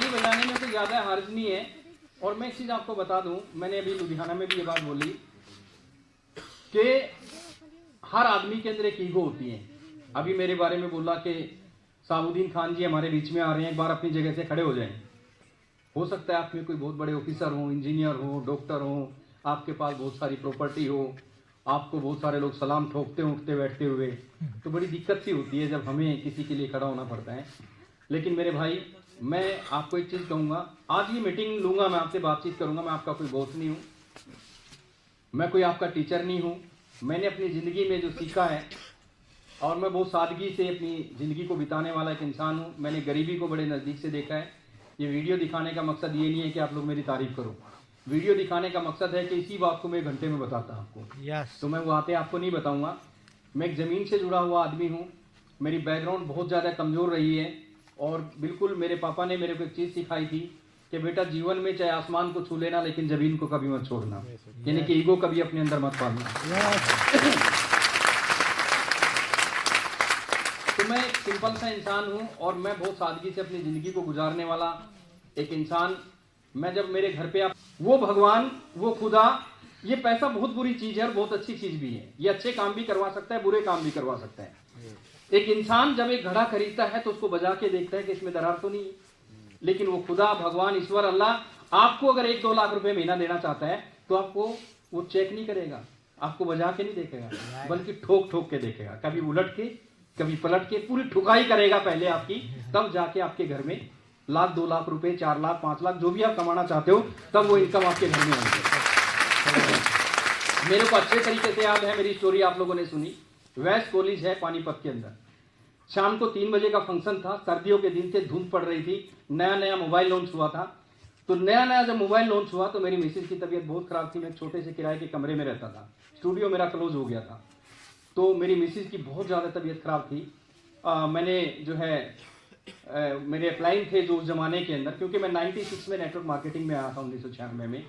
ताली बजाने में तो ज़्यादा हर्ज नहीं है। और मैं एक चीज़ आपको बता दूं, मैंने अभी लुधियाना में भी ये बात बोली कि हर आदमी के अंदर एक ईगो होती है। अभी मेरे बारे में बोला कि साबुद्दीन खान जी हमारे बीच में आ रहे हैं, एक बार अपनी जगह से खड़े हो जाएं। हो सकता है आप में कोई बहुत बड़े ऑफिसर हो, इंजीनियर हो, डॉक्टर हो, आपके पास बहुत सारी प्रॉपर्टी हो, आपको बहुत सारे लोग सलाम ठोकते उठते बैठते हुए, तो बड़ी दिक्कत सी होती है जब हमें किसी के लिए खड़ा होना पड़ता है। लेकिन मेरे भाई, मैं आपको एक चीज़ कहूँगा, आज ये मीटिंग लूँगा, मैं आपसे बातचीत करूँगा, मैं आपका कोई बॉस नहीं हूँ, मैं कोई आपका टीचर नहीं हूँ। मैंने अपनी ज़िंदगी में जो सीखा है, और मैं बहुत सादगी से अपनी ज़िंदगी को बिताने वाला एक इंसान हूँ। मैंने गरीबी को बड़े नज़दीक से देखा है। ये वीडियो दिखाने का मकसद ये नहीं है कि आप लोग मेरी तारीफ़ करो, वीडियो दिखाने का मकसद है कि इसी बात को मैं घंटे में बताता आपको। तो मैं वो आते आपको नहीं बताऊँगा। मैं एक ज़मीन से जुड़ा हुआ आदमी हूँ, मेरी बैकग्राउंड बहुत ज़्यादा कमज़ोर रही है, और बिल्कुल मेरे पापा ने मेरे को एक चीज़ सिखाई थी कि बेटा जीवन में चाहे आसमान को छू लेना, लेकिन ज़मीन को कभी मत छोड़ना, यानी कि ईगो कभी अपने अंदर मत पालना। तो मैं एक सिंपल सा इंसान हूँ, और मैं बहुत सादगी से अपनी ज़िंदगी को गुजारने वाला एक इंसान। मैं जब मेरे घर पे वो भगवान, वो खुदा, ये पैसा बहुत बुरी चीज़ है और बहुत अच्छी चीज़ भी है। ये अच्छे काम भी करवा सकता है, बुरे काम भी करवा सकता है। एक इंसान जब एक घड़ा खरीदता है तो उसको बजा के देखता है कि इसमें दरार तो नहीं है, लेकिन वो खुदा, भगवान, ईश्वर, अल्लाह आपको अगर 1-2 लाख रुपए महीना देना चाहता है तो आपको वो चेक नहीं करेगा, आपको बजा के नहीं देखेगा, बल्कि ठोक ठोक के देखेगा, कभी उलट के, कभी पलट के, पूरी ठुकाई करेगा पहले आपकी, तब जाके आपके घर में 1-2 लाख रुपए, 4 लाख, 5 लाख, जो भी आप कमाना चाहते हो, तब वो इनकम आपके घर में आएगी। मेरे को अच्छे तरीके से याद है, मेरी स्टोरी आप लोगों ने सुनी। वेस्ट कॉलेज है पानीपत के अंदर, शाम को 3 बजे का फंक्शन था, सर्दियों के दिन थे, धुंध पड़ रही थी, नया नया मोबाइल लॉन्च हुआ था। तो नया नया जब मोबाइल लॉन्च हुआ तो मेरी मिसेज की तबीयत बहुत खराब थी। मैं छोटे से किराए के कमरे में रहता था, स्टूडियो मेरा क्लोज हो गया था, तो मेरी मिसेज की बहुत ज़्यादा तबीयत खराब थी। मैंने जो है मेरे अप्लाइन थे जो उस जमाने के अंदर, क्योंकि मैं 96 में नेटवर्क मार्केटिंग में आया था, 1996 में,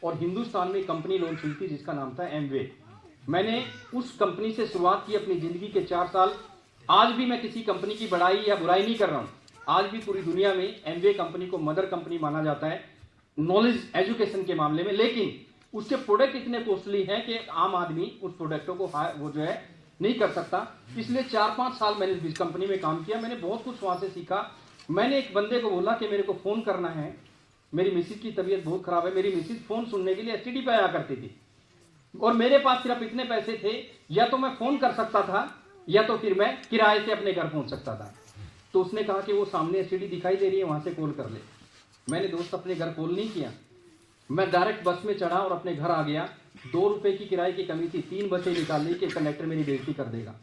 और हिंदुस्तान में एक कंपनी लॉन्च हुई थी जिसका नाम था एमवे। मैंने उस कंपनी से शुरुआत की अपनी ज़िंदगी के 4 साल। आज भी मैं किसी कंपनी की बड़ाई या बुराई नहीं कर रहा हूँ, आज भी पूरी दुनिया में एमवे कंपनी को मदर कंपनी माना जाता है नॉलेज एजुकेशन के मामले में। लेकिन उसके प्रोडक्ट इतने कॉस्टली हैं कि आम आदमी उस प्रोडक्टों को वो जो है नहीं कर सकता। इसलिए 4-5 साल मैंने इस कंपनी में काम किया, मैंने बहुत कुछ वहाँ से सीखा। मैंने एक बंदे को बोला कि मेरे को फ़ोन करना है, मेरी मिसिज की तबीयत बहुत ख़राब है। मेरी मिसिज फ़ोन सुनने के लिए एसटीडी पे आया करती थी, और मेरे पास सिर्फ इतने पैसे थे, या तो मैं फ़ोन कर सकता था या तो फिर मैं किराए से अपने घर पहुंच सकता था। तो उसने कहा कि वो सामने एसटीडी दिखाई दे रही है, वहां से कॉल कर ले। मैंने दोस्त अपने घर कॉल नहीं किया, मैं डायरेक्ट बस में चढ़ा और अपने घर आ गया। 2 रुपए की किराए की कमी थी, 3 बसें निकालने के, कंडक्टर मेरी बेइज्जती कर देगा।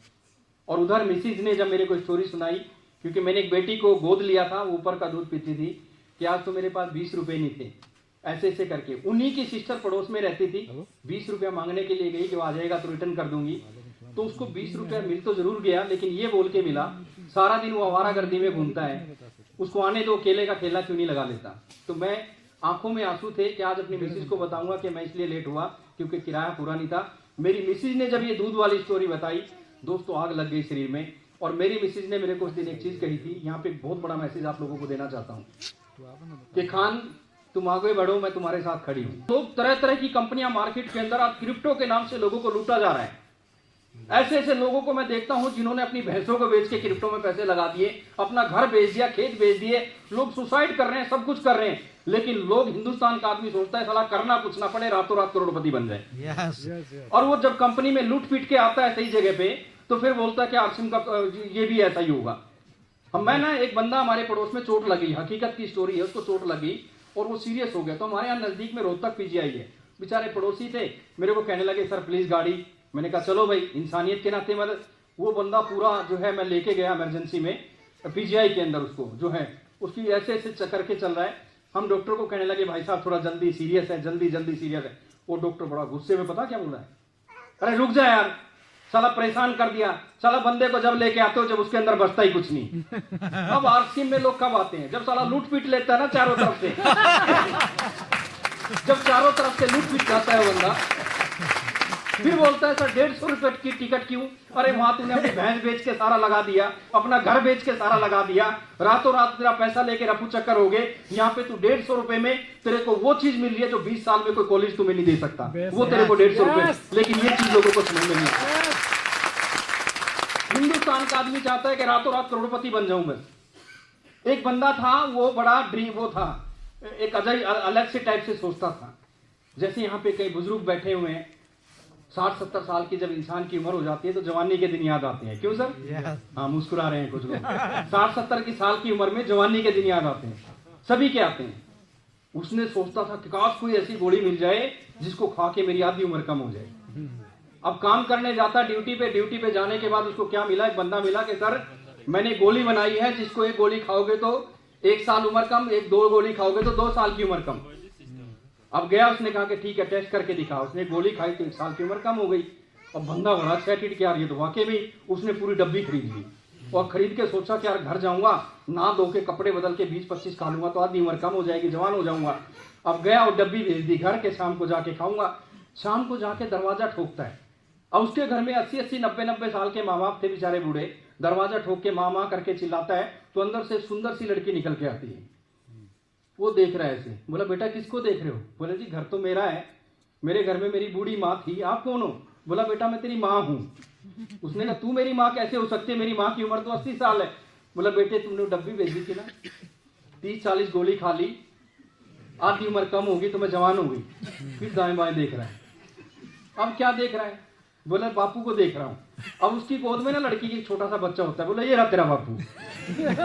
और उधर मिसिज ने जब मेरे को स्टोरी सुनाई, क्योंकि मैंने एक बेटी को गोद लिया था, वो ऊपर का दूध पीती थी, कि आज तो मेरे पास 20 रुपए नहीं थे, ऐसे ऐसे करके। उन्हीं की सिस्टर पड़ोस में रहती थी, 20 रुपया मांगने के लिए गई कि वो आ जाएगा तो रिटर्न कर दूंगी। तो उसको 20 रुपया मिल तो जरूर गया, लेकिन ये बोल के मिला, सारा दिन वो आवारागर्दी में घूमता है, उसको आने दो, केले का ठेला क्यों नहीं लगा लेता। तो मैं आंखों में आंसू थे कि आज अपनी मिसिज को बताऊंगा कि मैं इसलिए लेट हुआ क्योंकि किराया पूरा नहीं था। मेरी मिसिज ने जब ये दूध वाली स्टोरी बताई, दोस्तों आग लग गई शरीर में। और मेरी मिसिज ने मेरे को उस दिन एक चीज कही थी, यहाँ पे एक बहुत बड़ा मैसेज आप लोगों को देना चाहता हूँ कि खान तुम आगे बढ़ो, मैं तुम्हारे साथ खड़ी हूँ। तो तरह तरह की कंपनियां मार्केट के अंदर, आज क्रिप्टो के नाम से लोगों को लूटा जा रहा है। ऐसे ऐसे लोगों को मैं देखता हूं जिन्होंने अपनी भैंसों को बेच के क्रिप्टो में पैसे लगा दिए, अपना घर बेच दिया, खेत बेच दिए, लोग सुसाइड कर रहे हैं, सब कुछ कर रहे हैं। लेकिन लोग, हिंदुस्तान का आदमी सोचता है साला करना कुछ ना पड़े, रातों रात करोड़पति बन जाए। और वो जब कंपनी में लूट पीट के आता है सही जगह पे, तो फिर बोलता है कि आरसीएम का ये भी ऐसा ही होगा। हम मैं ना, एक बंदा हमारे पड़ोस में चोट लगी, हकीकत की स्टोरी है, उसको चोट लगी और वो सीरियस हो गया। तो हमारे यहाँ नजदीक में रोहतक पीजीआई है, बेचारे पड़ोसी थे, मेरे को कहने लगे सर प्लीज गाड़ी। मैंने कहा चलो भाई, इंसानियत के नाते मदद। वो बंदा पूरा जो है मैं लेके गया इमरजेंसी में पीजीआई के अंदर, उसको जो है उसकी ऐसे ऐसे चक्कर के चल रहा है। हम डॉक्टर को कहने लगे भाई साहब थोड़ा जल्दी सीरियस है, जल्दी जल्दी सीरियस है। वो डॉक्टर बड़ा गुस्से में पता क्या बोल रहा है, अरे रुक जा यार, साला परेशान कर दिया, साला बंदे को जब लेके आते हो जब उसके अंदर बचता ही कुछ नहीं। अब आरसीएम में लोग कब आते हैं, जब साला लूट पीट लेता है ना चारों तरफ से। जब चारों तरफ से लूट पीट जाता है बंदा, फिर बोलता है सर 150 रुपए की टिकट क्यों? अरे वहां तूने अपनी भैंस बेच के सारा लगा दिया, अपना घर बेच के सारा लगा दिया, रातों रात तेरा पैसा लेके रफू चक्कर हो गए। यहाँ पे तू 150 रुपए में तेरे को वो चीज मिल रही है जो 20 साल में कोई कॉलेज तुम्हें नहीं दे सकता, वो तेरे को 150 रुपए। लेकिन ये चीज लोगों को समझ में नहीं आता। हिंदुस्तान का आदमी चाहता है कि रातों रात करोड़पति बन जाऊं मैं। एक बंदा था, वो बड़ा ड्रीम, वो था एक अजय अलग से टाइप से सोचता था। जैसे यहाँ पे कई बुजुर्ग बैठे हुए हैं, 60-70 साल की जब इंसान की उम्र हो जाती है तो जवानी के दिन याद आते हैं। क्यों सर? हाँ, मुस्कुरा रहे हैं कुछ लोग। 60-70 की साल की उम्र में जवानी के दिन याद आते हैं, सभी के आते हैं। उसने सोचता था कि काश कोई ऐसी गोली मिल जाए जिसको खा के मेरी आधी उम्र कम हो जाए। अब काम करने जाता ड्यूटी पे जाने के बाद उसको क्या मिला? एक बंदा मिला कि सर मैंने गोली बनाई है, जिसको एक गोली खाओगे तो 1 साल उम्र कम, 2 गोली खाओगे तो 2 साल की उम्र कम। अब गया, उसने कहा कि ठीक है टेस्ट करके दिखा। उसने गोली खाई तो 1 साल की उम्र कम हो गई। अब बंदा बड़ा एक्साइटेड कि यार ये तो वाकई में, उसने पूरी डब्बी खरीद ली और खरीद के सोचा कि यार घर जाऊंगा, नहा धो के कपड़े बदल के 20-25 खा लूंगा तो आधी उम्र कम हो जाएगी, जवान हो जाऊंगा। अब गया और डब्बी भेज दी घर के, शाम को जाके खाऊंगा। शाम को जाके दरवाजा ठोकता है। अब उसके घर में 80-80, 90-90 साल के माँ बाप थे बेचारे बूढ़े। दरवाजा ठोक के माँ करके चिल्लाता है तो अंदर से सुंदर सी लड़की निकल के आती है। वो देख रहा है ऐसे। बोला बेटा किसको देख रहे हो? बोले जी घर तो मेरा है, मेरे घर में मेरी बूढ़ी माँ थी, आप कौन हो? बोला बेटा मैं तेरी माँ हूँ। उसने कहा तू मेरी माँ कैसे हो सकती है, मेरी माँ की उम्र तो 80 साल है। बोला बेटे तुमने डब्बी भेज दी थी ना, 30-40 गोली खा ली, आधी उम्र कम होगी तो मैं जवान हो गई। फिर दाएं बाएं देख रहा है। अब क्या देख रहा है? बोला बापू को देख रहा हूँ। अब उसकी गोद में ना लड़की की छोटा सा बच्चा होता है। बोला ये रहा तेरा बापू।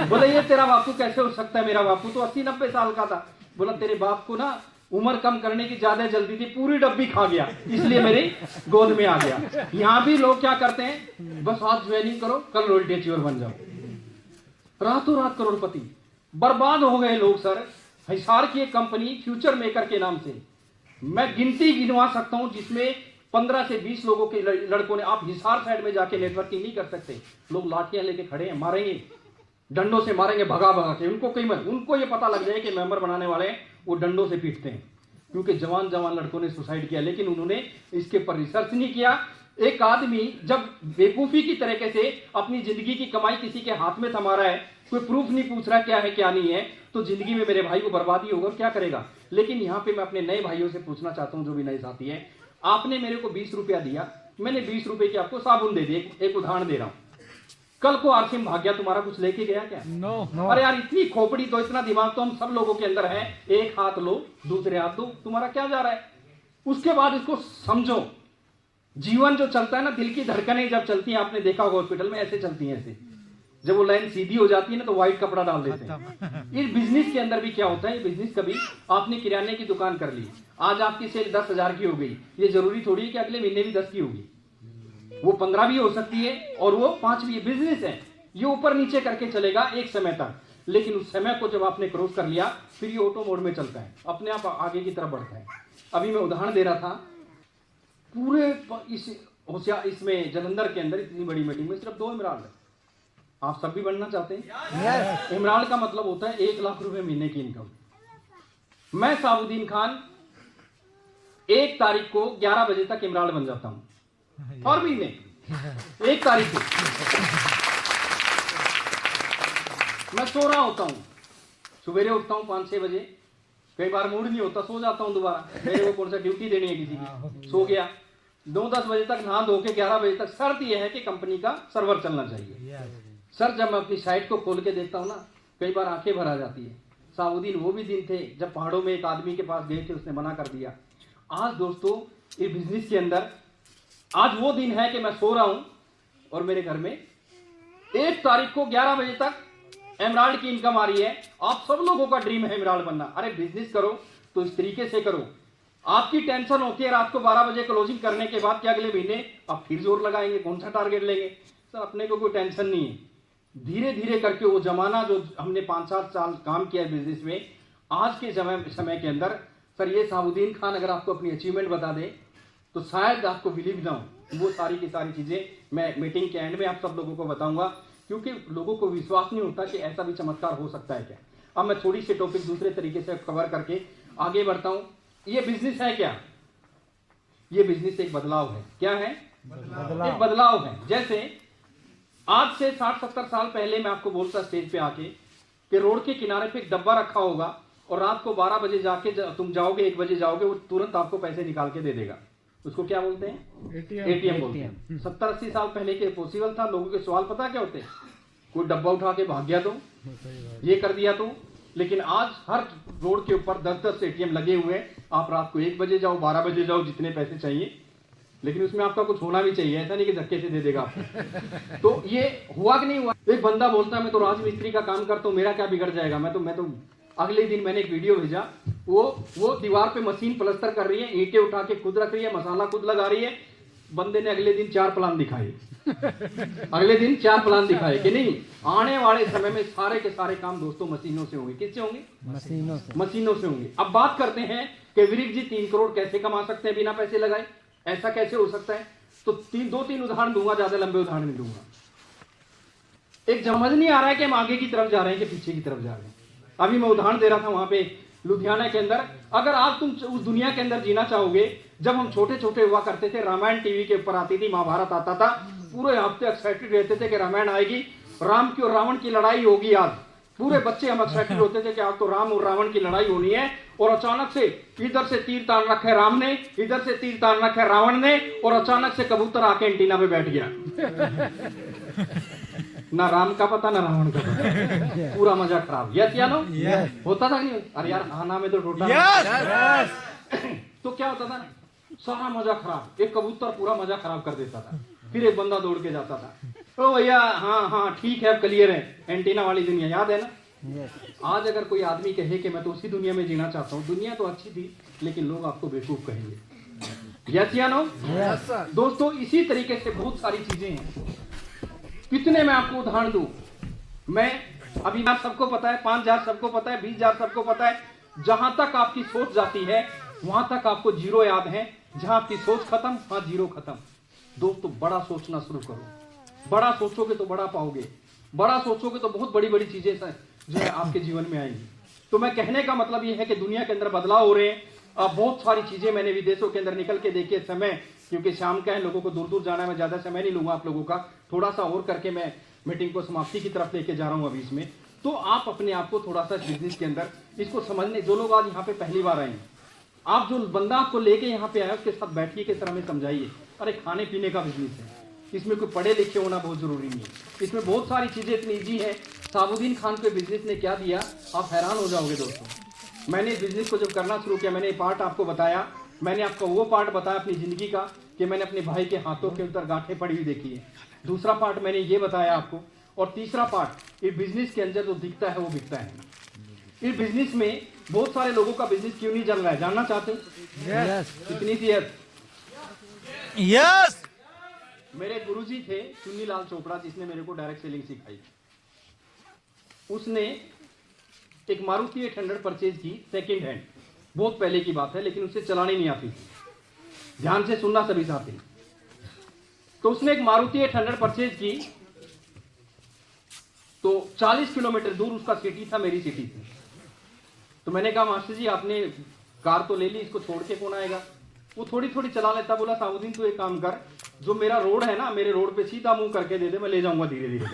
बोला ये तेरा बापू कैसे हो सकता है, मेरा बापू तो 80-90 साल का था। बोला तेरे बाप को ना उम्र कम करने की ज्यादा जल्दी थी, पूरी डब्बी खा गया, इसलिए मेरी गोद में आ गया। यहाँ भी लोग क्या करते हैं, बस आज ज्वाइनिंग करो कल रॉयल्टी अचीवर बन जाओ, रातों रात करोड़पति। बर्बाद हो गए लोग सर। हिसार की एक कंपनी फ्यूचर मेकर के नाम से, मैं गिनती गिनवा सकता हूं जिसमें 15 से 20 लोगों के लड़कों ने, आप हिसार साइड में जाके नेटवर्किंग नहीं कर सकते, लोग लाठियां लेके खड़े हैं, मारेंगे, डंडों से मारेंगे भगा भगा के। उनको ये पता लग जाए कि मेंबर बनाने वाले हैं, वो डंडों से पीटते हैं, क्योंकि जवान लड़कों ने सुसाइड किया। लेकिन उन्होंने इसके पर रिसर्च नहीं किया। एक आदमी जब बेवकूफी की तरीके से अपनी जिंदगी की कमाई किसी के हाथ में थमा रहा है, कोई प्रूफ नहीं पूछ रहा क्या है क्या नहीं है, तो जिंदगी में मेरे भाई को बर्बादी होगा, क्या करेगा। लेकिन यहाँ पे मैं अपने नए भाइयों से पूछना चाहता हूँ, जो भी नए साथी है, आपने मेरे को 20 रुपया दिया, मैंने 20 रुपए की आपको साबुन दे दिए, एक उदाहरण दे रहा हूं। कल को आरसीएम भाग गया, तुम्हारा कुछ लेके गया क्या? नो। अरे यार इतनी खोपड़ी तो, इतना दिमाग तो हम सब लोगों के अंदर है। एक हाथ लो दूसरे हाथ दो, तुम्हारा क्या जा रहा है? उसके बाद इसको समझो। जीवन जो चलता है ना, दिल की धड़कनें जब चलती हैं, आपने देखा होगा हॉस्पिटल में ऐसे चलती हैं, ऐसे जब वो लाइन सीधी हो जाती है ना तो व्हाइट कपड़ा डाल देते हैं। इस बिजनेस के अंदर भी क्या होता है, ये बिजनेस कभी आपने किराने की दुकान कर ली, आज आपकी सेल 10,000 की हो गई, ये जरूरी थोड़ी है कि अगले महीने भी 10 की होगी, वो 15 भी हो सकती है और वो 5 भी। बिजनेस है, ये ऊपर नीचे करके चलेगा एक समय तक, लेकिन उस समय को जब आपने क्रॉस कर लिया फिर ये ऑटो मोड में चलता है, अपने आप आगे की तरफ बढ़ता है। अभी मैं उदाहरण दे रहा था, पूरे इसमें जलंधर के अंदर इतनी बड़ी मीटिंग में सिर्फ 2 इमराल है। आप सब भी बनना चाहते हैं? इमरान का मतलब होता है 1 लाख रुपए महीने की इनकम। मैं साबुद्दीन खान 1 तारीख को 11 बजे तक इमरान बन जाता हूं, और महीने 1 तारीख को मैं सो रहा होता हूं, सवेरे उठता हूं 5-6 बजे, कई बार मूड नहीं होता, सो जाता हूं दोबारा, मेरे को कौन सा ड्यूटी देनी है किसी की, सो गया। 9-10 बजे तक नहा धो के 11 बजे तक, शर्त यह है कि कंपनी का सर्वर चलना चाहिए। सर जब मैं अपनी साइट को खोल के देखता हूँ ना, कई बार आंखें भर आ जाती है। साउदीन वो भी दिन थे जब पहाड़ों में एक आदमी के पास गए थे, उसने मना कर दिया। आज दोस्तों इस बिजनेस के अंदर आज वो दिन है कि मैं सो रहा हूं और मेरे घर में 1 तारीख को 11 बजे तक एमराल्ड की इनकम आ रही है। आप सब लोगों का ड्रीम है एमराल्ड बनना। अरे बिजनेस करो तो इस तरीके से करो। आपकी टेंशन होती है रात को 12 बजे क्लोजिंग करने के बाद कि अगले महीने आप फिर जोर लगाएंगे, कौन सा टारगेट लेंगे। सर अपने को कोई टेंशन नहीं है, धीरे धीरे करके वो जमाना जो हमने 5-7 साल काम किया है बिजनेस में, आज के समय के अंदर सर ये साबुद्दीन खान अगर आपको अपनी अचीवमेंट बता दे तो शायद आपको बिलीव ना हो। वो सारी की सारी चीजें मैं मीटिंग के एंड में आप सब लोगों को बताऊंगा, क्योंकि लोगों को विश्वास नहीं होता कि ऐसा भी चमत्कार हो सकता है क्या। अब मैं थोड़ी सी टॉपिक दूसरे तरीके से कवर करके आगे बढ़ता हूं। ये बिजनेस है क्या? ये बिजनेस एक बदलाव है। क्या है? एक बदलाव है। जैसे आज से 60-70 साल पहले मैं आपको बोलता स्टेज पे आके कि रोड के किनारे पे एक डब्बा रखा होगा और रात को 12 बजे जाके तुम जाओगे, 1 बजे जाओगे, वो तुरंत आपको पैसे निकाल के दे देगा। उसको क्या बोलते हैं? एटीएम बोलते हैं। 70-80 साल पहले के पॉसिबल था। लोगों के सवाल पता क्या होते? कोई डब्बा उठा के भाग गया तो, ये कर दिया तो। लेकिन आज हर रोड के ऊपर 10-10 एटीएम लगे हुए हैं। आप रात को 1 बजे जाओ, 12 बजे जाओ, जितने पैसे चाहिए, लेकिन उसमें आपका कुछ होना भी चाहिए। ऐसा नहीं कि धक्के से दे देगा आपको। तो ये हुआ कि नहीं हुआ? एक बंदा बोलता है मैं तो राजमिस्त्री का काम करता हूँ, मेरा क्या बिगड़ जाएगा, मैं तो अगले दिन मैंने एक वीडियो भेजा, वो दीवार पे मशीन प्लस्तर कर रही है, ईंटें उठा के खुद रख रही है, मसाला खुद लगा रही है। बंदे ने अगले दिन 4 प्लान दिखाए। अगले दिन 4 प्लान दिखाए कि नहीं। आने वाले समय में सारे के सारे काम दोस्तों मशीनों से होंगे। किससे होंगे? मशीनों से होंगे। अब बात करते हैं कि विरिक जी 3 करोड़ कैसे कमा सकते हैं बिना पैसे लगाए? ऐसा कैसे हो सकता है? तो 2-3 उदाहरण दूंगा, ज्यादा लंबे उदाहरण नहीं दूंगा। एक समझ नहीं आ रहा है कि हम आगे की तरफ जा रहे हैं कि पीछे की तरफ जा रहे हैं। अभी मैं उदाहरण दे रहा था वहां पे लुधियाना के अंदर। अगर आज तुम उस दुनिया के अंदर जीना चाहोगे, जब हम छोटे छोटे हुआ करते थे, रामायण टीवी के ऊपर आती थी, महाभारत आता था, पूरे हफ्ते एक्साइटेड रहते थे कि रामायण आएगी, राम की और रावण की लड़ाई होगी। आज पूरे बच्चे हम एक्साइटेड होते थे कि आज तो राम और रावण की लड़ाई होनी है। और अचानक से इधर से तीर तान रखा है राम ने, इधर से तीर तान रखा है रावण ने, और अचानक से कबूतर आके एंटीना पे बैठ गया। ना राम का पता ना रावण का पता, पूरा मजा खराब। यस या नो? होता था नहीं? अरे यार आना में तो टोटा। तो क्या होता था? सारा मजा खराब। एक कबूतर पूरा मजा खराब कर देता था। फिर एक बंदा दौड़ के जाता था, ओ भैया हाँ ठीक है, अब क्लियर है, एंटीना वाली दुनिया याद है ना? आज अगर कोई आदमी कहे कि मैं तो उसी दुनिया में जीना चाहता हूँ, दुनिया तो अच्छी थी लेकिन लोग आपको बेवकूफ कहेंगे। यस या नो? दोस्तों इसी तरीके से बहुत सारी चीजें हैं। कितने मैं आपको उदाहरण दूं? मैं अभी आप सबको पता है 5,000 सबको पता है, 20,000 सबको पता है। जहां तक आपकी सोच जाती है वहां तक आपको जीरो याद है। जहां आपकी सोच खत्म, वहां जीरो खत्म। दोस्तों बड़ा सोचना शुरू करो। बड़ा सोचोगे तो बड़ा पाओगे। बड़ा सोचोगे तो बहुत बड़ी बड़ी चीजें जो है आपके जीवन में आएंगी। तो मैं कहने का मतलब यह है कि दुनिया के अंदर बदलाव हो रहे हैं। बहुत सारी चीजें मैंने विदेशों के अंदर निकल के देखे। समय क्योंकि शाम का है, लोगों को दूर दूर जाना है, मैं ज्यादा समय नहीं लूंगा आप लोगों का। थोड़ा सा और करके मैं मीटिंग को समाप्ति की तरफ लेके जा रहा हूं अभी इसमें। तो आप अपने आप को थोड़ा सा बिजनेस के अंदर इसको समझने, जो लोग आज यहाँ पे पहली बार आए हैं, आप जो बंदा आपको लेके यहाँ पे आया उसके साथ बैठिए के सर हमें समझाइए। अरे खाने पीने का बिजनेस है, इसमें कोई पढ़े लिखे होना बहुत जरूरी नहीं है। इसमें बहुत सारी चीजें इतनी ईजी है। साबुद्दीन खान के बिजनेस ने क्या दिया, आप हैरान हो जाओगे दोस्तों। मैंने बिजनेस को जब करना शुरू किया, मैंने पार्ट आपको बताया, मैंने आपको वो पार्ट बताया अपनी जिंदगी का कि मैंने अपने भाई के हाथों के अंदर गांठें पड़ी हुई देखी है। दूसरा पार्ट मैंने ये बताया आपको, और तीसरा पार्ट ये बिजनेस के अंदर जो दिखता है वो बिकता है। इस बिजनेस में बहुत सारे लोगों का बिजनेस क्यों नहीं चल रहा है, जानना चाहते हैं? कितनी सी यस। मेरे गुरुजी थे चुन्नीलाल चोपड़ा, जिसने मेरे को डायरेक्ट सेलिंग सिखाई। उसने एक मारुति 800 परचेज की सेकंड हैंड, बहुत पहले की बात है, लेकिन उसे चलानी नहीं आती। ध्यान से सुनना सभी साथी। तो उसने एक मारुति 800 परचेज की, तो 40 किलोमीटर दूर उसका सिटी था, मेरी सिटी थी। तो मैंने कहा मास्टर जी आपने कार तो ले ली, इसको छोड़ के कौन आएगा? वो थोड़ी थोड़ी चला लेता। बोला साबुद्दीन तू एक काम कर, जो मेरा रोड है ना, मेरे रोड पे सीधा मुंह करके दे दे, मैं ले जाऊंगा धीरे धीरे।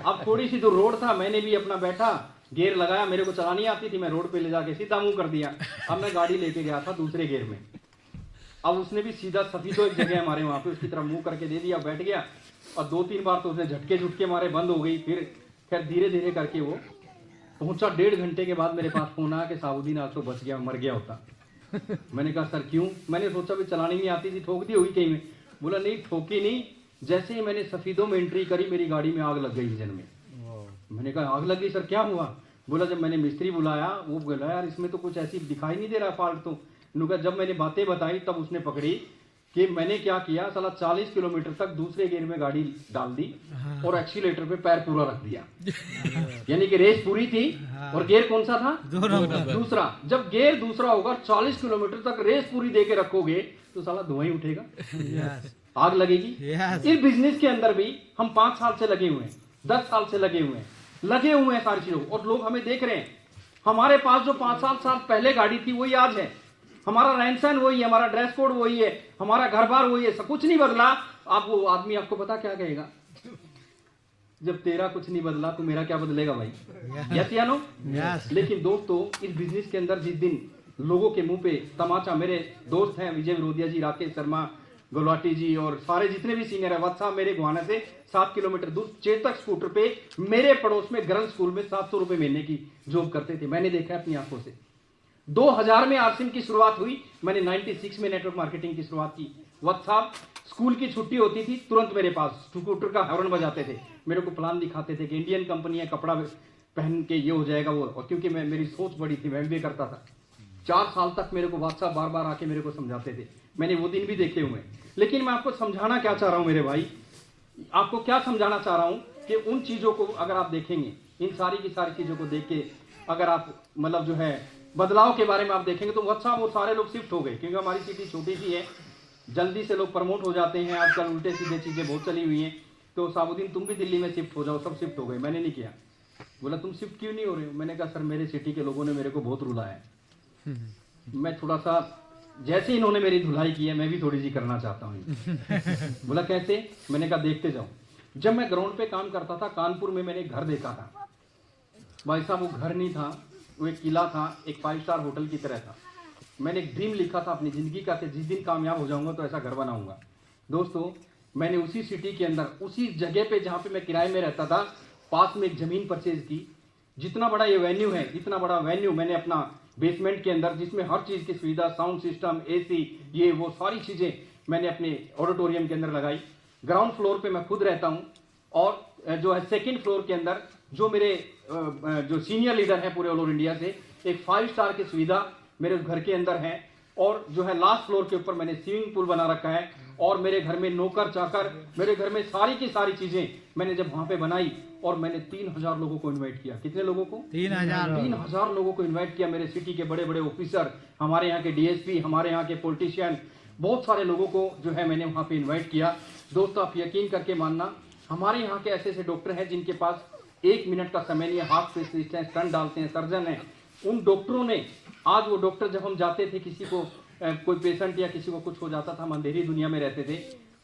अब थोड़ी सी जो रोड था, मैंने भी अपना बैठा, गियर लगाया, मेरे को चलानी आती थी, मैं रोड पे ले जाके सीधा मुंह कर दिया। अब मैं गाड़ी लेके गया था दूसरे गियर में। अब उसने भी सीधा सफीदो एक जगह हमारे वहां पे, उसकी तरफ मुंह करके दे दिया, बैठ गया। और 2-3 बार तो उसने झटके झुटके मारे, बंद हो गई। फिर खैर धीरे धीरे करके वो पहुंचा। 1.5 घंटे के बाद मेरे पास फोन आया कि साबुद्दीन आज तो बच गया, मर गया होता। मैंने कहा सर क्यों? मैंने सोचा भी चलानी नहीं आती थी, ठोक दी होगी कहीं में। बोला नहीं ठोकी नहीं, जैसे ही मैंने सफीदों में एंट्री करी मेरी गाड़ी में आग लग गई इंजन में। मैंने कहा आग लग गई सर, क्या हुआ? बोला जब मैंने मिस्त्री बुलाया, वो बोला यार इसमें तो कुछ ऐसी दिखाई नहीं दे रहा फॉल्ट। तो जब मैंने बातें बताई तब उसने पकड़ी कि मैंने क्या किया, साला 40 किलोमीटर तक दूसरे गियर में गाड़ी डाल दी और एक्सीलेटर पे पैर पूरा रख दिया। यानी कि रेस पूरी थी और गियर कौन सा था? दूसरा। जब गियर दूसरा होगा 40 किलोमीटर तक रेस पूरी दे के रखोगे तो साला धुआं ही उठेगा, आग लगेगी। इस बिजनेस के अंदर भी हम 5 साल से लगे हुए हैं, 10 साल से लगे हुए हैं सारी चीजों। और लोग हमें देख रहे हैं। हमारे पास जो 5 साल पहले गाड़ी थी वही आज है। हमारा रहन सहन वही है, हमारा ड्रेस कोड वही है, हमारा घर बार वही है, सब कुछ नहीं बदला। आप वो आदमी आपको पता क्या कहेगा, जब तेरा कुछ नहीं बदला तो मेरा क्या बदलेगा भाई? यस या नो? लेकिन दोस्तों, इस बिजनेस के अंदर जिस दिन लोगों के मुंह पे तमाचा, मेरे दोस्त हैं विजय विरोधिया जी, राकेश शर्मा, गुलाटी जी और सारे जितने भी सीनियर है, वत्सा मेरे गुहाना से 7 किलोमीटर दूर चेतक स्कूटर पे मेरे पड़ोस में गर्ल्स स्कूल में 700 रुपए महीने की जॉब करते थे। मैंने देखा है अपनी आंखों से। 2000 में आरसिम की शुरुआत हुई, मैंने 96 में नेटवर्क मार्केटिंग की शुरुआत की। वत्सा स्कूल की छुट्टी होती थी, तुरंत मेरे पास स्कूटर का हॉर्न बजाते थे, मेरे को प्लान दिखाते थे कि इंडियन कंपनी है, कपड़ा पहन के ये हो जाएगा वो। और क्योंकि मेरी सोच बड़ी थी, मैं भी करता था। 4 साल तक मेरे को बादशाह बार बार आके मेरे को समझाते थे, मैंने वो दिन भी देखे हुए। लेकिन मैं आपको समझाना क्या चाह रहा हूं मेरे भाई, आपको क्या समझाना चाह रहा हूं कि उन चीजों को अगर आप देखेंगे, इन सारी की सारी चीजों को देख के अगर आप मतलब जो है बदलाव के बारे में आप देखेंगे तो अच्छा वो सारे लोग शिफ्ट हो गए, क्योंकि हमारी सिटी छोटी सी है, जल्दी से लोग प्रमोट हो जाते हैं। आजकल उल्टे सीधे चीजें बहुत चली हुई हैं। तो साबुद्दीन तुम भी दिल्ली में शिफ्ट हो जाओ, सब शिफ्ट हो गए। मैंने नहीं किया। बोला तुम शिफ्ट क्यों नहीं हो रहे हो? मैंने कहा सर मेरे सिटी के लोगों ने मेरे को बहुत रुलाया है, मैं थोड़ा सा जैसे इन्होंने मेरी धुलाई की है मैं भी थोड़ी सी करना चाहता हूँ। बोला कैसे? मैंने कहा देखते जाओ। जब मैं ग्राउंड पे काम करता था कानपुर में, मैंने एक घर देखा था भाई साहब, वो घर नहीं था, वो एक किला था, एक 5 स्टार होटल की तरह था। मैंने एक ड्रीम लिखा था अपनी जिंदगी का कि जिस दिन कामयाब हो जाऊंगा तो ऐसा घर बनाऊंगा। दोस्तों, मैंने उसी सिटी के अंदर, उसी जगह पे जहाँ पे मैं किराए में रहता था, पास में एक जमीन परचेज की। जितना बड़ा ये वेन्यू है, इतना बड़ा वेन्यू मैंने अपना बेसमेंट के अंदर, जिसमें हर चीज की सुविधा, साउंड सिस्टम, एसी, ये वो सारी चीजें मैंने अपने ऑडिटोरियम के अंदर लगाई। ग्राउंड फ्लोर पे मैं खुद रहता हूँ, और जो है सेकंड फ्लोर के अंदर जो मेरे जो सीनियर लीडर है पूरे ऑल ओवर इंडिया से, एक 5 स्टार की सुविधा मेरे घर के अंदर है। और जो है लास्ट फ्लोर के ऊपर मैंने स्विमिंग पूल बना रखा है, और मेरे घर में नौकर चाकर, मेरे घर में सारी की सारी चीजें मैंने जब वहां पे बनाई, और मैंने 3000 लोगों को इनवाइट किया। कितने लोगों को? 3000 लोगों को इनवाइट किया। मेरे सिटी के बड़े बड़े ऑफिसर, हमारे यहाँ के डीएसपी, हमारे यहाँ के पॉलिटिशियन, बहुत सारे लोगों को जो है मैंने वहां पे इन्वाइट किया। दोस्तों, आप यकीन करके मानना, हमारे यहाँ के ऐसे ऐसे डॉक्टर हैं जिनके पास 1 मिनट का समय नहीं है, हार्ट स्पेशलिस्ट हैं, स्टंट डालते हैं, सर्जन हैं। उन डॉक्टरों ने, आज वो डॉक्टर जब हम जाते थे, किसी को कोई पेशेंट या किसी को कुछ हो जाता था, हम अंधेरी दुनिया में रहते थे।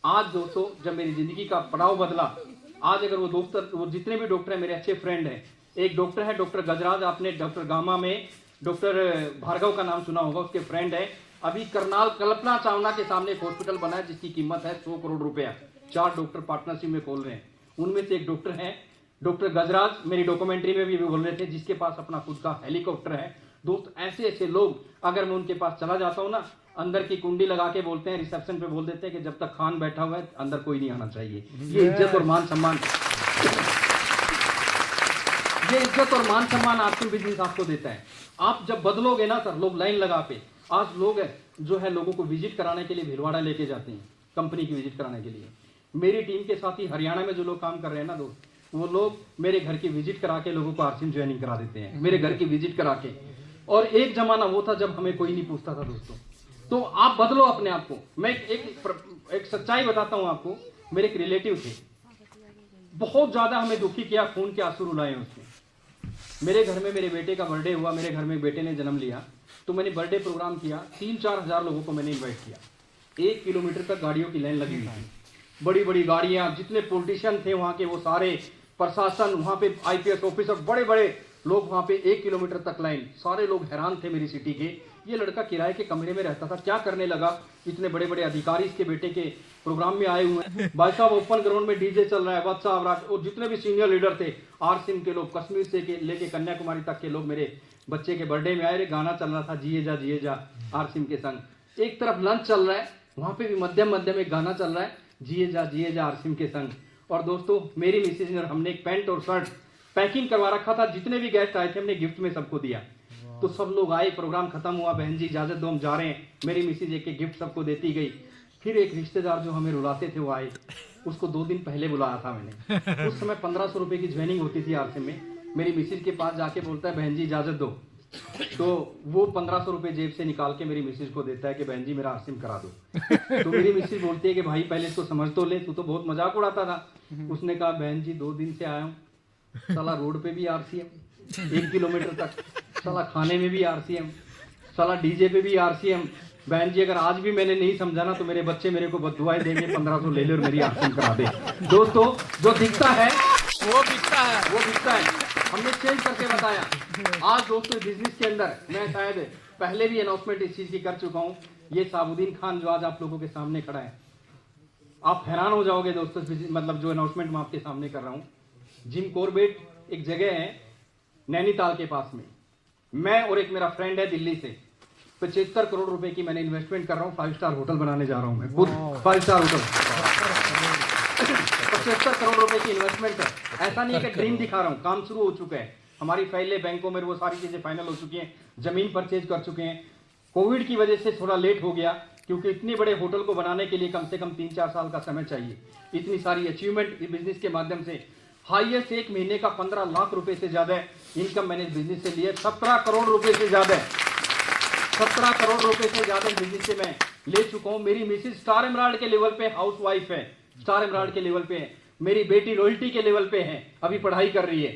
आज दोस्तों, जब मेरी जिंदगी का पड़ाव बदला, आज अगर वो डॉक्टर, वो जितने भी डॉक्टर हैं मेरे अच्छे फ्रेंड हैं। एक डॉक्टर है डॉक्टर गजराज, आपने डॉक्टर गामा में डॉक्टर भार्गव का नाम सुना होगा, उसके फ्रेंड है। अभी करनाल कल्पना चावला के सामने एक हॉस्पिटल बना है जिसकी कीमत है 100 करोड़ रुपया। 4 डॉक्टर पार्टनरशिप में खोल रहे हैं। उनमें से एक डॉक्टर है डॉक्टर गजराज, मेरी डॉक्यूमेंट्री में भी बोल रहे थे, जिसके पास अपना खुद का हेलीकॉप्टर है। दोस्त, ऐसे ऐसे लोग, अगर मैं उनके पास चला जाता हूं ना, अंदर की कुंडी लगा के बोलते हैं, रिसेप्शन पे बोल देते हैं कि जब तक खान बैठा हुआ है अंदर कोई नहीं आना चाहिए। ये इज्जत और मान सम्मान, ये इज्जत और मान सम्मान आपके बिजनेस आपको देता है। आप जब बदलोगे ना सर, लोग लाइन लगा पे, आज लोग जो है लोगों को विजिट कराने के लिए भिलवाड़ा लेके जाते हैं, कंपनी की विजिट कराने के लिए। मेरी टीम के साथ ही हरियाणा में जो लोग काम कर रहे हैं ना दोस्त, वो लोग मेरे घर की विजिट करा के लोगों को आरसिम ज्वाइनिंग करा देते हैं, मेरे घर की विजिट करा के। और एक जमाना वो था जब हमें कोई नहीं पूछता था दोस्तों। तो आप बदलो अपने आप को। मैं एक सच्चाई बताता हूं आपको। मेरे एक रिलेटिव थे, बहुत ज्यादा हमें दुखी किया, खून के आंसू रुलाए उसने। मेरे घर में मेरे बेटे का बर्थडे हुआ, मेरे घर में बेटे ने जन्म लिया, तो मैंने बर्थडे प्रोग्राम किया। 3-4 हजार लोगों को मैंने इन्वाइट किया। 1 किलोमीटर तक गाड़ियों की लाइन लगी हुई थी, बड़ी बड़ी गाड़ियां, जितने पॉलिटिशियन थे वहां के, वो सारे प्रशासन, वहां पे आईपीएस ऑफिसर, बड़े बड़े लोग वहां पे 1 किलोमीटर तक लाइन। सारे लोग हैरान थे मेरी सिटी के, ये लड़का किराए के कमरे में रहता था, क्या करने लगा? इतने बड़े बड़े अधिकारी इसके बेटे के प्रोग्राम में आए हुए हैं। भाई साहब, ओपन ग्राउंड में डीजे चल रहा है, बादशाह और जितने भी सीनियर लीडर थे, आरसिम के लोग, कश्मीर से लेके कन्याकुमारी तक के लोग मेरे बच्चे के बर्थडे में आए। रे गाना चल रहा था, जिए जा आरसिम के संग। एक तरफ लंच चल रहा है, वहां पे भी मध्यम एक गाना चल रहा है, जिए जा आरसिम के संग। और दोस्तों, मेरी मिसेज ने, हमने एक पैंट और शर्ट पैकिंग करवा रखा था, जितने भी गेस्ट आए थे हमने गिफ्ट में सबको दिया। तो सब लोग आए, प्रोग्राम खत्म हुआ, बहन जी इजाजत दो हम जा रहे हैं। मेरी मिसेज एक गिफ्ट सबको देती गई। फिर एक रिश्तेदार जो हमें रुलाते थे वो आए, उसको 2 दिन पहले बुलाया था मैंने। उस समय 1500 रुपए की ज्वाइनिंग होती थी आरसिम में। मेरी मिसेज के पास जाके बोलता है, बहन जी इजाजत दो। तो वो 1500 रुपए जेब से निकाल के मेरी मिसेज को देता है कि बहन जी मेरा आरसिम करा दो। तो मेरी मिसेज बोलती है कि भाई पहले इसको समझ तो ले, तू तो बहुत मजाक उड़ाता था। उसने कहा, बहन जी 2 दिन से आया हूँ, साला रोड पे भी आरसीएम, 1 किलोमीटर तक, साला खाने में भी आरसीएम, साला डीजे पे भी आरसीएम। बहन जी अगर आज भी मैंने नहीं समझा ना तो मेरे बच्चे मेरे को बददुआएं देंगे, 1500 ले ले और मेरी आरसीएम करा दे। दोस्तों जो दिखता है वो बिकता है, वो बिकता है। हमने चेंज करके बताया। आज दोस्तों बिजनेस के अंदर मैं शायद पहले भी अनाउंसमेंट इस चीज की कर चुका हूं। ये साबुद्दीन खान जो आज आप लोगों के सामने खड़ा है, आप हैरान हो जाओगे दोस्तों, मतलब जो अनाउंसमेंट मैं आपके सामने कर रहा हूं। जिम कॉर्बेट एक जगह है नैनीताल के पास में, मैं और एक मेरा फ्रेंड है दिल्ली से 75 करोड़ रुपए की मैंने इन्वेस्टमेंट कर रहा हूं। 5 स्टार होटल बनाने जा रहा हूं मैं खुद, 5 स्टार होटल। 75 करोड़ रुपए की इन्वेस्टमेंट है। ऐसा नहीं है कि ड्रीम दिखा रहा हूं, काम शुरू हो चुका है। हमारी फाइलें बैंकों में, वो सारी चीजें फाइनल हो चुकी हैं, जमीन परचेज कर चुके हैं। कोविड की वजह से थोड़ा लेट हो गया, क्योंकि इतने बड़े होटल को बनाने के लिए कम से कम 3-4 साल का समय चाहिए। इतनी सारी अचीवमेंट बिजनेस के माध्यम से, हाईएस्ट एक महीने का 15 लाख रुपए से ज्यादा इनकम मैंने बिजनेस से लिया। 17 करोड़ रुपए से ज्यादा, 17 करोड़ रुपए से ज्यादा बिजनेस से मैं ले चुका हूं। मेरी मिसेज स्टार एमराल्ड के लेवल पे हाउस वाइफ है, स्टार एमराल्ड के लेवल पे है। मेरी बेटी रॉयल्टी के लेवल पे है, अभी पढ़ाई कर रही है,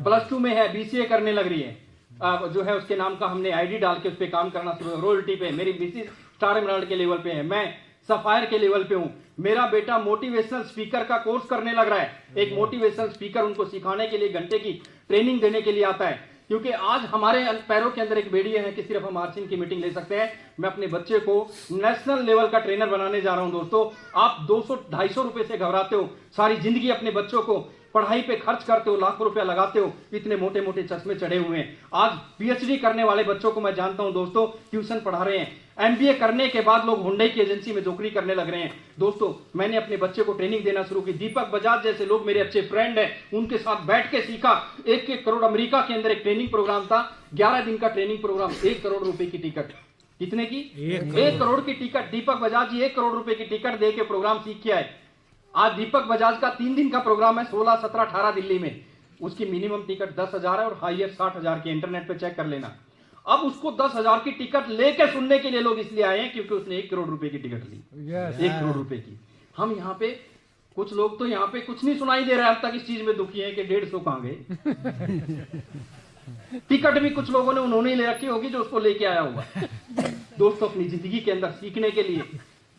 +2 में है, बीसीए करने लग रही है। जो है उसके नाम का हमने आईडी डाल के उस पर काम करना शुरू, रॉयल्टी पे। मेरी मिसेज स्टार एमराल्ड के लेवल पे है, मैं सफायर के लेवल पे हूं। मेरा बेटा मोटिवेशनल स्पीकर का कोर्स करने लग रहा है। एक मोटिवेशनल स्पीकर उनको सिखाने के लिए, घंटे की ट्रेनिंग देने के लिए आता है। क्योंकि आज हमारे पैरों के अंदर एक बेड़िया है कि सिर्फ हम आरसीएम की मीटिंग ले सकते हैं। मैं अपने बच्चे को नेशनल लेवल का ट्रेनर बनाने जा रहा हूं। दोस्तों आप 200-250 रुपए से घबराते हो, सारी जिंदगी अपने बच्चों को पढ़ाई पे खर्च करते हो, लाखों रुपया लगाते हो, इतने मोटे मोटे चश्मे चढ़े हुए हैं। आज पीएचडी करने वाले बच्चों को मैं जानता हूं दोस्तों, ट्यूशन पढ़ा रहे हैं। एमबीए करने के बाद लोग हुंडई की एजेंसी में नौकरी करने लग रहे हैं। दोस्तों मैंने अपने बच्चे को ट्रेनिंग देना शुरू की। दीपक बजाज जैसे लोग मेरे अच्छे फ्रेंड हैं, उनके साथ बैठ के सीखा। 1 करोड़ अमेरिका के अंदर एक ट्रेनिंग प्रोग्राम था, 11 दिन का ट्रेनिंग प्रोग्राम, 1 करोड़ रुपए की टिकट। कितने की? 1 करोड़ की टिकट। दीपक बजाज जी 1 करोड़ रुपए की टिकट दे के प्रोग्राम सीख के आए। आज दीपक बजाज का 3 दिन का प्रोग्राम है, 16, 17, 18 दिल्ली में। उसकी मिनिमम टिकट 10,000 है और हाईएस्ट 60,000 की। इंटरनेट पे चेक कर लेना। अब उसको 10,000 की टिकट लेके सुनने के लिए लोग इसलिए आए हैं क्योंकि उसने 1 करोड़ रुपए की टिकट ली। 1 करोड़ रुपए की। हम यहाँ पे कुछ लोग तो यहाँ पे कुछ नहीं सुनाई दे रहा है अब तक इस चीज में दुखी है कि 150 कहां गए। टिकट भी कुछ लोगों ने उन्होंने ले रखी होगी जो उसको लेके आया हुआ। दोस्तों अपनी जिंदगी के अंदर सीखने के लिए,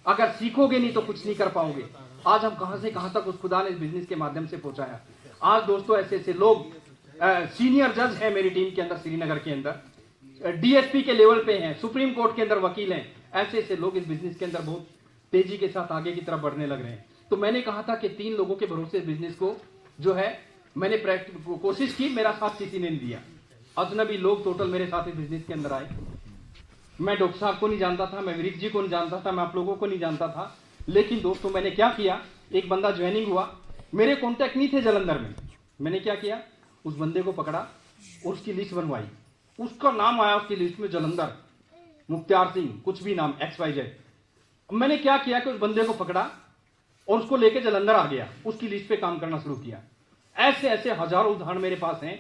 अगर सीखोगे नहीं तो कुछ नहीं कर पाओगे। आज हम कहां से कहां तक उस खुदा ने इस बिजनेस के माध्यम से पहुंचाया। आज दोस्तों ऐसे ऐसे लोग, सीनियर जज है मेरी टीम के अंदर, श्रीनगर के अंदर डीएसपी के लेवल पे हैं, सुप्रीम कोर्ट के अंदर वकील हैं। ऐसे ऐसे लोग इस बिजनेस के अंदर बहुत तेजी के साथ आगे की तरफ बढ़ने लग रहे हैं। तो मैंने कहा था कि 3 लोगों के भरोसे बिजनेस को जो है मैंने कोशिश की, मेरा साथ किसी ने नहीं दिया। अजनबी लोग टोटल मेरे साथ इस बिजनेस के अंदर आए। मैं डॉक्टर साहब को नहीं जानता था, मैं विरिक जी को नहीं जानता था, मैं आप लोगों को नहीं जानता था। लेकिन दोस्तों मैंने क्या किया, एक बंदा ज्वाइनिंग हुआ, मेरे कॉन्टैक्ट नहीं थे जलंधर में। मैंने क्या किया, उस बंदे को पकड़ा और उसकी लिस्ट बनवाई। उसका नाम आया उसकी लिस्ट में, जलंधर, मुख्तार सिंह, कुछ भी नाम, XYZ। मैंने क्या किया कि उस बंदे को पकड़ा और उसको लेके जलंधर आ गया, उसकी लिस्ट पे काम करना शुरू किया। ऐसे ऐसे हजारों उदाहरण मेरे पास हैं।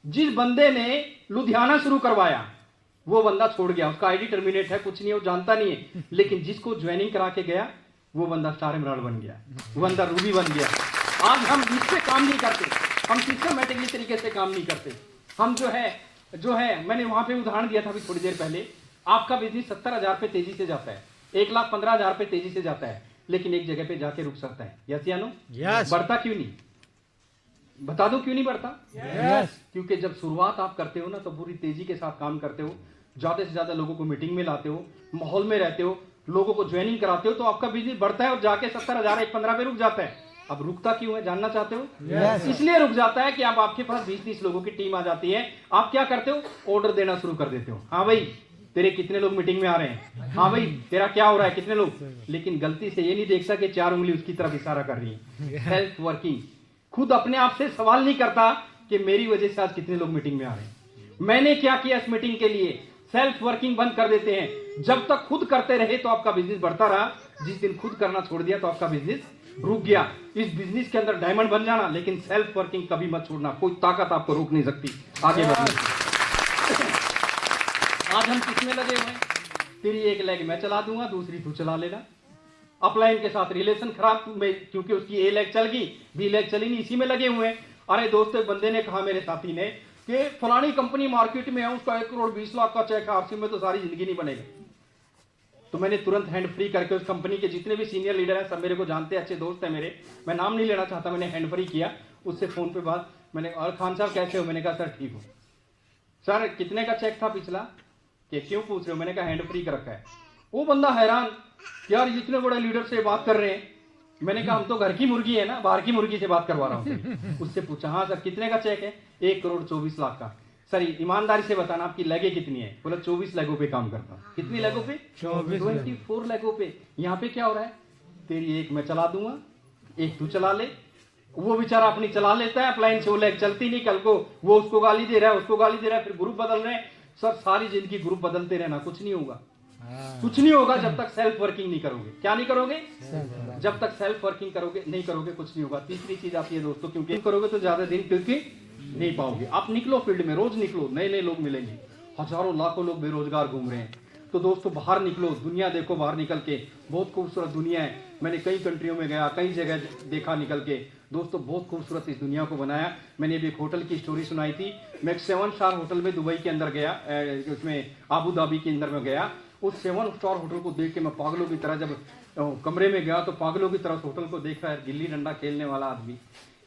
जिस बंदे ने लुधियाना शुरू करवाया वो बंदा छोड़ गया, उसका आईडी टर्मिनेट है, कुछ नहीं है, वो जानता नहीं है। लेकिन जिसको ज्वाइनिंग करा के गया वो बंदा स्टार एमराल्ड बन गया, वो बंदा रूबी बन गया। आज हम इस पे काम नहीं करते, हम सिस्टमैटिकली तरीके से काम नहीं करते। हम जो है मैंने वहां पे उदाहरण दिया था अभी थोड़ी देर पहले। आपका बिजनेस 70,000 पे तेजी से जाता है, 1,15,000 पे तेजी से जाता है, लेकिन एक जगह पे जाके रुक सकता है। यस या नो? बढ़ता क्यों नहीं? बता दो क्यों नहीं बढ़ता? क्योंकि जब शुरुआत आप करते हो ना तो पूरी तेजी के साथ काम करते हो, ज्यादा से ज्यादा लोगों को मीटिंग में लाते हो, माहौल में रहते हो, लोगों को ज्वाइनिंग कराते हो, तो आपका बिजनेस बढ़ता है और जाके 70,000, 1,15 पे रुक जाता है। अब रुकता क्यों है जानना चाहते हो? इसलिए रुक जाता है कि अब आपके पास 20-30 लोगों की टीम आ जाती है। आप क्या करते हो, ऑर्डर देना शुरू कर देते हो। हाँ भाई तेरे कितने लोग मीटिंग में आ रहे हैं, हाँ भाई तेरा क्या हो रहा है, कितने लोग। लेकिन गलती से ये नहीं देखता कि 4 उंगली उसकी तरफ इशारा कर रही है। हेल्थ वर्किंग, खुद अपने आप से सवाल नहीं करता कि मेरी वजह से आज कितने लोग मीटिंग में आ रहे हैं, मैंने क्या किया इस मीटिंग के लिए। सेल्फ वर्किंग बंद कर देते हैं। जब तक खुद करते रहे तो आपका बिजनेस बढ़ता रहा, जिस दिन खुद करना छोड़ दिया तो आपका बिजनेस रुक गया। इस बिजनेस के अंदर डायमंड बन जाना, लेकिन सेल्फ वर्किंग कभी मत छोड़ना। कोई ताकत आपको रोक नहीं सकती आगे बढ़ने से। आज हम किसमें लगे हुए हैं, तेरी एक लेग मैं चला दूंगा, दूसरी तू चला लेना। अपलाइन के साथ रिलेशन खराब में, क्योंकि उसकी A लेग चल गई, B लेग चली नहीं, इसी में लगे हुए हैं। अरे दोस्तों, बंदे ने कहा मेरे साथी ने, कि फलानी कंपनी मार्केट में है, उसका 1 करोड़ 20 लाख का चेक है, आरसी में तो सारी जिंदगी नहीं बनेगा। तो मैंने तुरंत हैंड फ्री करके उस कंपनी के जितने भी सीनियर लीडर हैं, सब मेरे को जानते हैं, अच्छे दोस्त हैं मेरे, मैं नाम नहीं लेना चाहता, मैंने हैंड फ्री किया उससे फोन पे बात। मैंने, और खान साहब कैसे हो? मैंने कहा सर ठीक हो। सर कितने का चेक था पिछला? कि क्यों पूछ रहे हो? मैंने कहा हैंड फ्री कर रखा है। वो बंदा हैरान, यार इतने बड़े लीडर से बात कर रहे हैं। मैंने कहा हम तो घर की मुर्गी है ना, बाहर की मुर्गी से बात करवा रहा हूँ। उससे पूछा, हाँ सर कितने का चेक है? 1 करोड़ 24 लाख का। सर ईमानदारी से बताना आपकी लेगे कितनी है? बोला 24 लेगों पे काम करता हूँ। कितनी लेगों पे? 24 लेगों पे। यहाँ पे क्या हो रहा है? तेरी एक मैं चला दूंगा, एक तू चला ले। वो बेचारा अपनी चला लेता है अप्लाइन से, वो लेग चलती नहीं, कल को वो उसको गाली दे रहा है, उसको गाली दे रहा है, फिर ग्रुप बदल रहे हैं। सर सारी जिंदगी ग्रुप बदलते रहना, कुछ नहीं होगा। कुछ नहीं होगा जब तक सेल्फ वर्किंग नहीं करोगे। क्या नहीं करोगे? जब तक सेल्फ वर्किंग करोगे नहीं करोगे कुछ नहीं होगा। तीसरी चीज आती है दोस्तों, क्योंकि करोगे तो ज्यादा दिन क्योंकि नहीं पाओगे। आप निकलो फील्ड में, रोज निकलो, नए नए लोग मिलेंगे। हजारों लाखों लोग बेरोजगार घूम रहे हैं। तो दोस्तों बाहर निकलो, दुनिया देखो, बाहर निकल के बहुत खूबसूरत दुनिया है। मैंने कई कंट्रियों में गया, कई जगह देखा निकल के। दोस्तों बहुत खूबसूरत इस दुनिया को बनाया। मैंने अभी एक होटल की स्टोरी सुनाई थी। मैं एक 7 स्टार होटल में दुबई के अंदर गया, उसमें आबू धाबी के अंदर में गया। उस 7 स्टार होटल को देख के मैं पागलों की तरह, जब कमरे में गया तो पागलों की तरह उस होटल को देख रहा है। गिल्ली डंडा खेलने वाला आदमी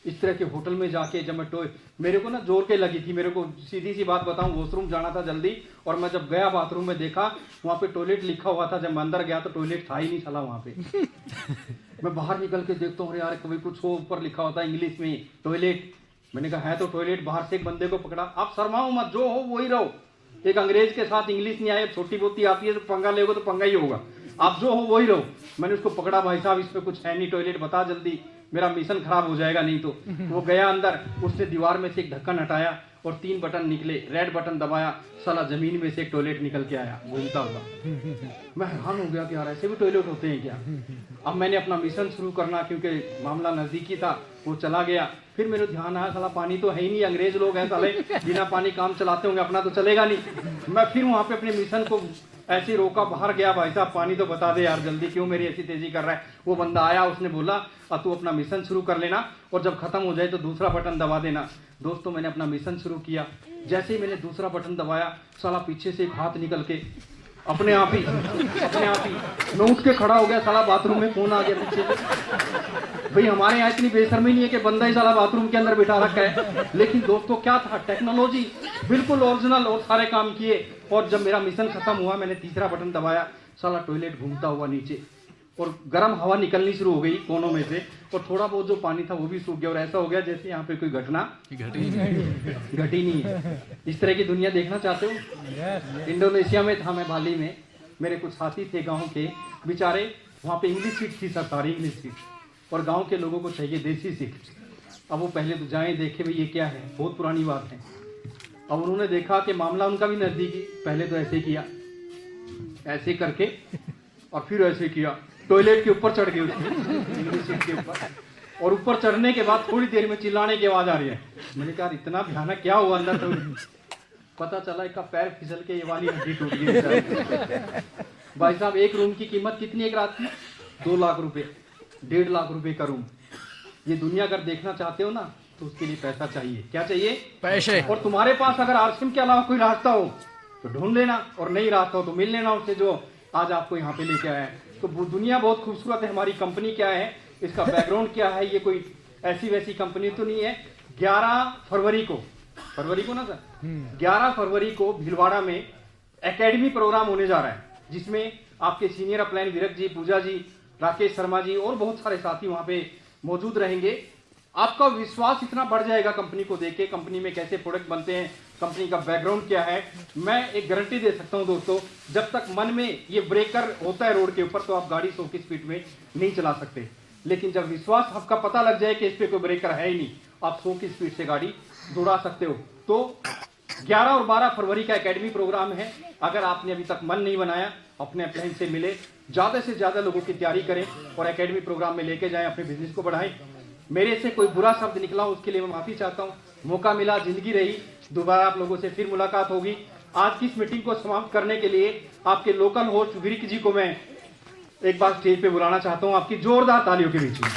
इस तरह के होटल में जाके, जब मैं मेरे को ना जोर के लगी थी, मेरे को सीधी सी बात बताऊं, वॉशरूम जाना था जल्दी, और मैं जब गया बाथरूम में देखा वहां पे टॉयलेट लिखा हुआ था। जब मैं अंदर गया तो टॉयलेट था ही नहीं साला वहां पे। मैं बाहर निकल के देखता हूँ, यार कभी कुछ हो, ऊपर लिखा होता है इंग्लिश में टॉयलेट। मैंने कहा है तो टॉयलेट। बाहर से एक बंदे को पकड़ा, आप शर्माओ मत, जो हो वही रहो। एक अंग्रेज के साथ इंग्लिश नहीं आए, छोटी बोती आती है तो पंगा लेगा तो पंगा ही होगा। आप जो हो वही रहो। मैंने उसको पकड़ा, भाई साहब इसमें कुछ है नहीं, टॉयलेट बता जल्दी, मेरा मिशन खराब हो जाएगा नहीं तो। वो गया अंदर, उसने दीवार में से एक ढक्कन हटाया और 3 बटन निकले, रेड बटन दबाया, साला जमीन में से एक टॉयलेट निकल के आया घूमता हुआ। मैं हैरान हो गया कि यार ऐसे भी टॉयलेट होते हैं क्या। अब मैंने अपना मिशन शुरू करना, क्योंकि मामला नजदीकी था, वो चला गया। फिर मेरे ध्यान आया, साला पानी तो है ही नहीं, अंग्रेज लोग हैं साले, बिना पानी काम चलाते होंगे, अपना तो चलेगा नहीं। मैं फिर वहां पे अपने मिशन को ऐसे रोका, बाहर गया, भाई साहब पानी तो बता दे यार जल्दी, क्यों मेरी ऐसी तेजी कर रहा है। वो बंदा आया, उसने बोला अब तू अपना मिशन शुरू कर लेना और जब खत्म हो जाए तो दूसरा बटन दबा देना। दोस्तों मैंने अपना मिशन शुरू किया। जैसे ही मैंने दूसरा बटन दबाया, साला पीछे से एक हाथ निकल के अपने आप ही मैं उठ के खड़ा हो गया। साला बाथरूम में फोन आ गया पीछे से। भाई हमारे यहाँ इतनी बेशर्मी नहीं है कि बंदा ही साला बाथरूम के अंदर बिठा रखा है। लेकिन दोस्तों क्या था, टेक्नोलॉजी बिल्कुल ओरिजिनल, और सारे काम किए। और जब मेरा मिशन खत्म हुआ, मैंने तीसरा बटन दबाया, साला टॉयलेट घूमता हुआ नीचे, और गर्म हवा निकलनी शुरू हो गई कोनों में से, और थोड़ा बहुत जो पानी था वो भी सूख गया। और ऐसा हो गया जैसे यहाँ पे कोई घटना घटी नहीं है। इस तरह की दुनिया देखना चाहते हो? इंडोनेशिया में था मैं, बाली में। मेरे कुछ साथी थे गाँव के, बेचारे वहाँ पे इंग्लिश सीट थी, सरकारी इंग्लिश सीट, और गाँव के लोगों को चाहिए देसी सीट। अब वो पहले तो जाए देखे भाई ये क्या है, बहुत पुरानी बात है। अब उन्होंने देखा कि मामला उनका भी नजदीकी, पहले तो ऐसे किया, ऐसे करके, और फिर ऐसे किया, टॉयलेट के ऊपर चढ़ गए उसमें, इंग्लिश सीट के ऊपर। और ऊपर चढ़ने के बाद थोड़ी देर में चिल्लाने की आवाज आ रही है। मैंने कहा इतना भयानक क्या हुआ अंदर। तो पता चला इसका पैर फिसल के ये वाली हड्डी टूट गई। भाई साहब एक रूम की कीमत कितनी एक रात की? 2 लाख रुपए, 1.5 लाख रुपए का रूम। ये दुनिया अगर देखना चाहते हो ना तो उसके लिए पैसा चाहिए। क्या चाहिए? पैसे। और तुम्हारे पास अगर आरसीएम के अलावा कोई रास्ता हो तो ढूंढ लेना, और नहीं रास्ता हो तो मिल लेना उससे जो आज आपको यहाँ पे लेके आया है। तो दुनिया बहुत खूबसूरत है। हमारी कंपनी क्या है, इसका बैकग्राउंड क्या है, ये कोई ऐसी वैसी कंपनी तो नहीं है। 11 फरवरी को ना सर, 11 फरवरी को भीलवाड़ा में एकेडमी प्रोग्राम होने जा रहा है, जिसमें आपके सीनियर अपलाइन विरक जी, पूजा जी, राकेश शर्मा जी और बहुत सारे साथी वहां पे मौजूद रहेंगे। आपका विश्वास इतना बढ़ जाएगा कंपनी को देख के, कंपनी में कैसे प्रोडक्ट बनते हैं, कंपनी का बैकग्राउंड क्या है। मैं एक गारंटी दे सकता हूं दोस्तों, जब तक मन में ये ब्रेकर होता है रोड के ऊपर तो आप गाड़ी 100 की स्पीड में नहीं चला सकते। लेकिन जब विश्वास आपका पता लग जाए कि इस पे कोई ब्रेकर है ही नहीं, आप 100 की स्पीड से गाड़ी दौड़ा सकते हो। तो 11 और 12 फरवरी का एकेडमी प्रोग्राम है। अगर आपने अभी तक मन नहीं बनाया, अपने अपने से मिले, ज्यादा से ज्यादा लोगों की तैयारी करें और एकेडमी प्रोग्राम में लेके जाएं, अपने बिजनेस को बढ़ाएं। मेरे से कोई बुरा शब्द निकला उसके लिए मैं माफी चाहता हूं। मौका मिला, जिंदगी रही, दोबारा आप लोगों से फिर मुलाकात होगी। आज की इस मीटिंग को समाप्त करने के लिए आपके लोकल होस्ट विरिक जी को मैं एक बार स्टेज पे बुलाना चाहता हूं, आपकी जोरदार तालियों के बीच में।